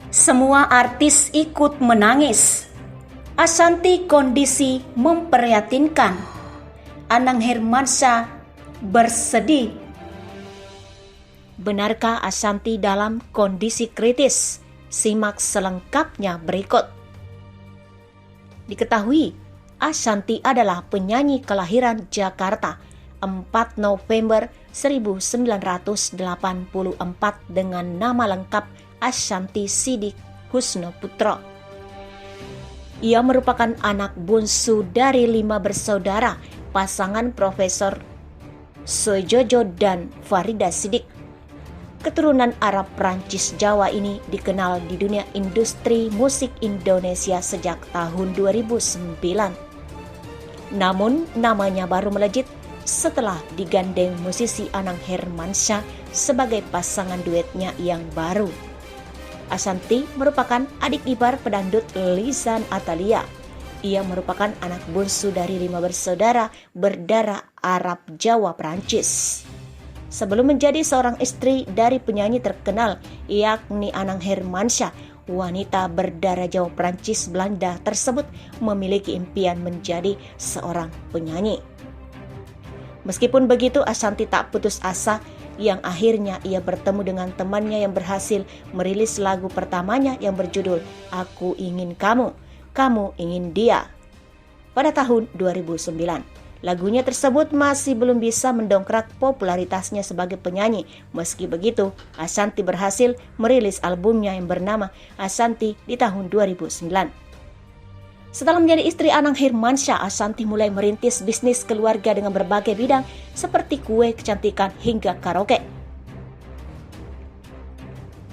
Semua artis ikut menangis. Ashanty kondisi memprihatinkan. Anang Hermansyah bersedih. Benarkah Ashanty dalam kondisi kritis? Simak selengkapnya berikut. Diketahui, Ashanty adalah penyanyi kelahiran Jakarta 4 November 1984 dengan nama lengkap Ashanty Siddiq Husnoputro. Ia merupakan anak bungsu dari 5 bersaudara, pasangan Profesor Soejojo dan Farida Siddiq. Keturunan Arab Prancis Jawa ini dikenal di dunia industri musik Indonesia sejak tahun 2009. Namun namanya baru melejit setelah digandeng musisi Anang Hermansyah sebagai pasangan duetnya yang baru. Ashanty merupakan adik ipar pedangdut Lisan Atalia. Ia merupakan anak bungsu dari 5 bersaudara berdarah Arab Jawa Prancis. Sebelum menjadi seorang istri dari penyanyi terkenal yakni Anang Hermansyah, wanita berdarah Jawa Prancis Belanda tersebut memiliki impian menjadi seorang penyanyi. Meskipun begitu, Ashanty tak putus asa yang akhirnya ia bertemu dengan temannya yang berhasil merilis lagu pertamanya yang berjudul Aku Ingin Kamu, Kamu Ingin Dia pada tahun 2009. Lagunya tersebut masih belum bisa mendongkrak popularitasnya sebagai penyanyi. Meski begitu, Ashanty berhasil merilis albumnya yang bernama Ashanty di tahun 2009. Setelah menjadi istri Anang Hermansyah, Ashanty mulai merintis bisnis keluarga dengan berbagai bidang seperti kue, kecantikan, hingga karaoke.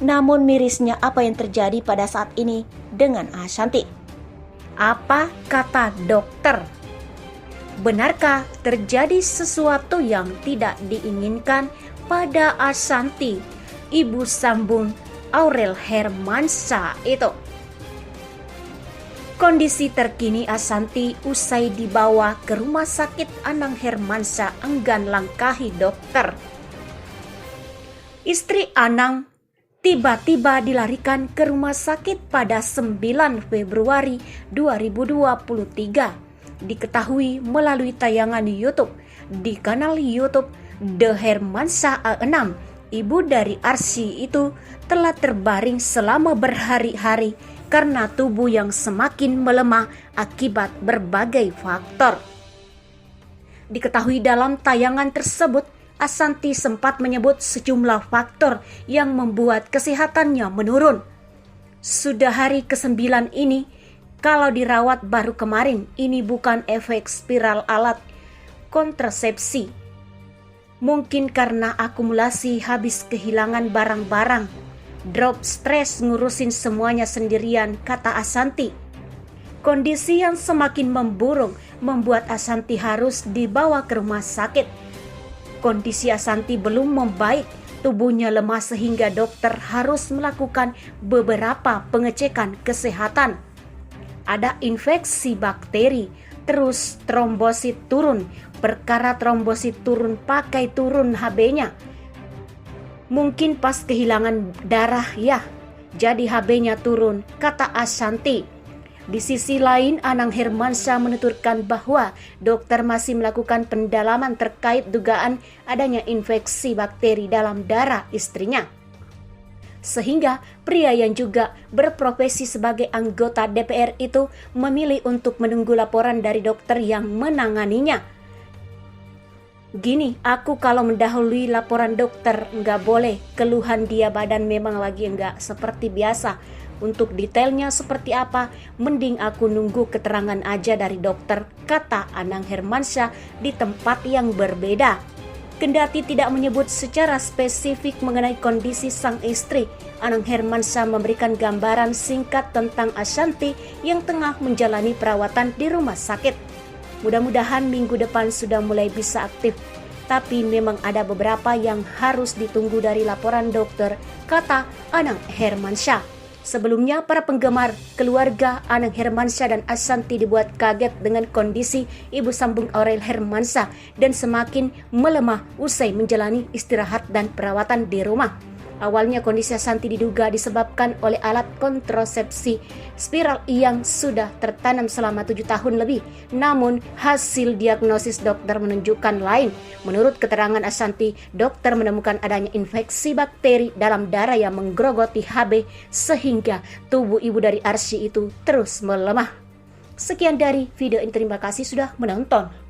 Namun mirisnya apa yang terjadi pada saat ini dengan Ashanty? Apa kata dokter? Benarkah terjadi sesuatu yang tidak diinginkan pada Ashanty, ibu sambung Aurel Hermansyah itu? Kondisi terkini Ashanty usai dibawa ke rumah sakit Anang Hermansyah enggan langkahi dokter. Istri Anang tiba-tiba dilarikan ke rumah sakit pada 9 Februari 2023. Diketahui melalui tayangan YouTube di kanal YouTube The Hermansyah A6. Ibu dari Arsy itu telah terbaring selama berhari-hari karena tubuh yang semakin melemah akibat berbagai faktor. Diketahui dalam tayangan tersebut, Ashanty sempat menyebut sejumlah faktor yang membuat kesehatannya menurun. Sudah hari ke-9 ini, kalau dirawat baru kemarin, ini bukan efek spiral alat kontrasepsi. Mungkin karena akumulasi habis kehilangan barang-barang, drop stres ngurusin semuanya sendirian, kata Ashanty. Kondisi yang semakin memburuk membuat Ashanty harus dibawa ke rumah sakit. Kondisi Ashanty belum membaik, tubuhnya lemah sehingga dokter harus melakukan beberapa pengecekan kesehatan. Ada infeksi bakteri, terus trombosit turun. Perkara trombosit turun, pakai turun HB-nya. Mungkin pas kehilangan darah ya, jadi HB-nya turun, kata Ashanty. Di sisi lain, Anang Hermansyah menuturkan bahwa dokter masih melakukan pendalaman terkait dugaan adanya infeksi bakteri dalam darah istrinya. Sehingga pria yang juga berprofesi sebagai anggota DPR itu memilih untuk menunggu laporan dari dokter yang menanganinya. Gini, aku kalau mendahului laporan dokter nggak boleh, keluhan dia badan memang lagi nggak seperti biasa. Untuk detailnya seperti apa, mending aku nunggu keterangan aja dari dokter, kata Anang Hermansyah di tempat yang berbeda. Kendati tidak menyebut secara spesifik mengenai kondisi sang istri, Anang Hermansyah memberikan gambaran singkat tentang Ashanty yang tengah menjalani perawatan di rumah sakit. Mudah-mudahan minggu depan sudah mulai bisa aktif, tapi memang ada beberapa yang harus ditunggu dari laporan dokter, kata Anang Hermansyah. Sebelumnya, para penggemar keluarga Anang Hermansyah dan Ashanty dibuat kaget dengan kondisi ibu sambung Aurel Hermansyah dan semakin melemah usai menjalani istirahat dan perawatan di rumah. Awalnya kondisi Asanti diduga disebabkan oleh alat kontrasepsi spiral yang sudah tertanam selama 7 tahun lebih. Namun hasil diagnosis dokter menunjukkan lain. Menurut keterangan Asanti, dokter menemukan adanya infeksi bakteri dalam darah yang menggerogoti HB sehingga tubuh ibu dari Arsy itu terus melemah. Sekian dari video ini, terima kasih sudah menonton.